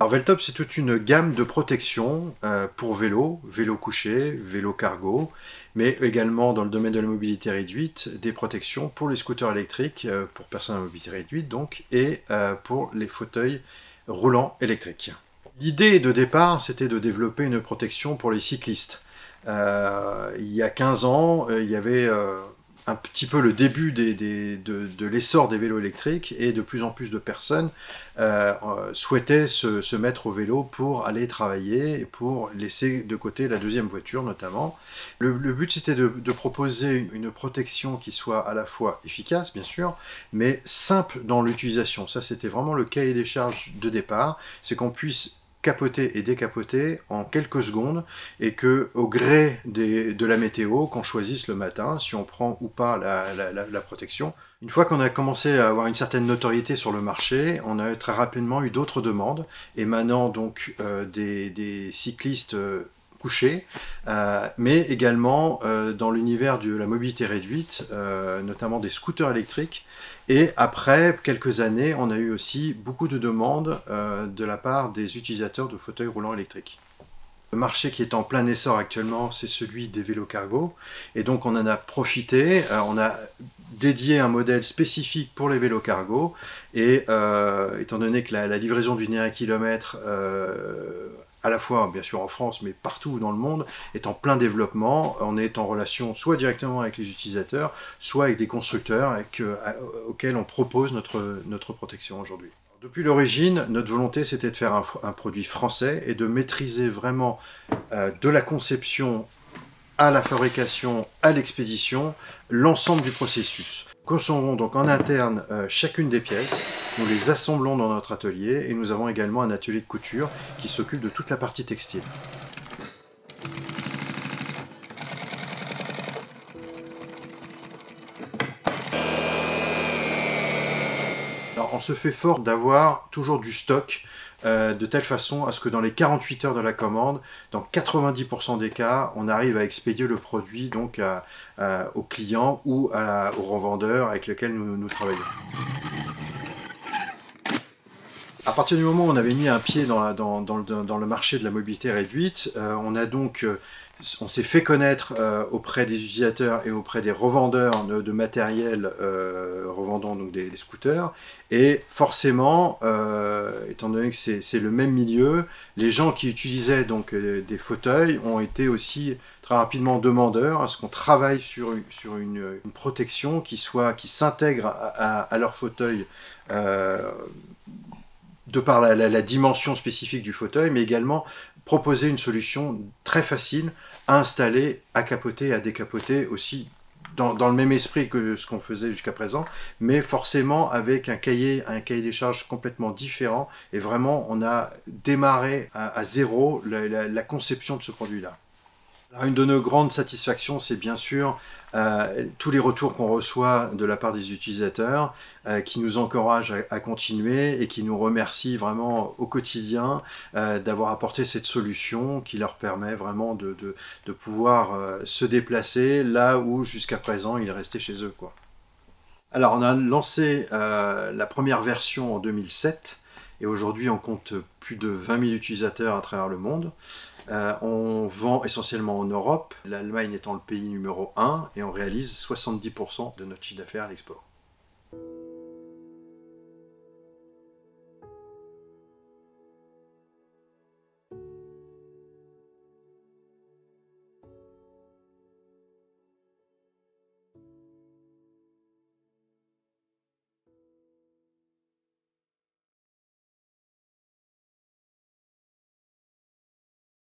Alors Veltop, c'est toute une gamme de protections pour vélo, vélo couché, vélo cargo, mais également dans le domaine de la mobilité réduite, des protections pour les scooters électriques, pour personnes à mobilité réduite donc, et pour les fauteuils roulants électriques. L'idée de départ, c'était de développer une protection pour les cyclistes. Il y a 15 ans, il y avait un petit peu le début de l'essor des vélos électriques et de plus en plus de personnes souhaitaient se mettre au vélo pour aller travailler et pour laisser de côté la deuxième voiture notamment. Le but c'était de proposer une protection qui soit à la fois efficace bien sûr, mais simple dans l'utilisation. Ça c'était vraiment le cahier des charges de départ, c'est qu'on puisse capoter et décapoter en quelques secondes et que au gré de la météo, qu'on choisisse le matin si on prend ou pas la protection. Une fois qu'on a commencé à avoir une certaine notoriété sur le marché, on a très rapidement eu d'autres demandes émanant donc des cyclistes couchés, mais également dans l'univers de la mobilité réduite, notamment des scooters électriques. Et après quelques années, on a eu aussi beaucoup de demandes de la part des utilisateurs de fauteuils roulants électriques. Le marché qui est en plein essor actuellement, c'est celui des vélos cargo. Et donc on en a profité, on a dédié un modèle spécifique pour les vélos cargo. Et étant donné que la livraison du dernier kilomètre, à la fois bien sûr en France, mais partout dans le monde, est en plein développement. On est en relation soit directement avec les utilisateurs, soit avec des constructeurs auxquels on propose notre protection aujourd'hui. Depuis l'origine, notre volonté c'était de faire un produit français et de maîtriser vraiment de la conception à la fabrication, à l'expédition, l'ensemble du processus. Nous concevons donc en interne chacune des pièces, nous les assemblons dans notre atelier et nous avons également un atelier de couture qui s'occupe de toute la partie textile. Alors, on se fait fort d'avoir toujours du stock de telle façon à ce que dans les 48 heures de la commande, dans 90% des cas, on arrive à expédier le produit donc au client ou au revendeur avec lequel nous travaillons. À partir du moment où on avait mis un pied dans le marché de la mobilité réduite, on s'est fait connaître auprès des utilisateurs et auprès des revendeurs de matériel revendant donc des scooters. Et forcément, étant donné que c'est le même milieu, les gens qui utilisaient donc des fauteuils ont été aussi très rapidement demandeurs à ce qu'on travaille sur une protection qui s'intègre à leur fauteuil de par la dimension spécifique du fauteuil, mais également proposer une solution très facile à installer, à capoter, à décapoter aussi dans le même esprit que ce qu'on faisait jusqu'à présent, mais forcément avec un cahier des charges complètement différent. Et vraiment, on a démarré à zéro la conception de ce produit-là. Alors, une de nos grandes satisfactions, c'est bien sûr tous les retours qu'on reçoit de la part des utilisateurs qui nous encouragent à continuer et qui nous remercient vraiment au quotidien d'avoir apporté cette solution qui leur permet vraiment de pouvoir se déplacer là où jusqu'à présent ils restaient chez eux, quoi. Alors on a lancé la première version en 2007 et aujourd'hui on compte plus de 20 000 utilisateurs à travers le monde. On vend essentiellement en Europe, l'Allemagne étant le pays numéro 1 et on réalise 70% de notre chiffre d'affaires à l'export.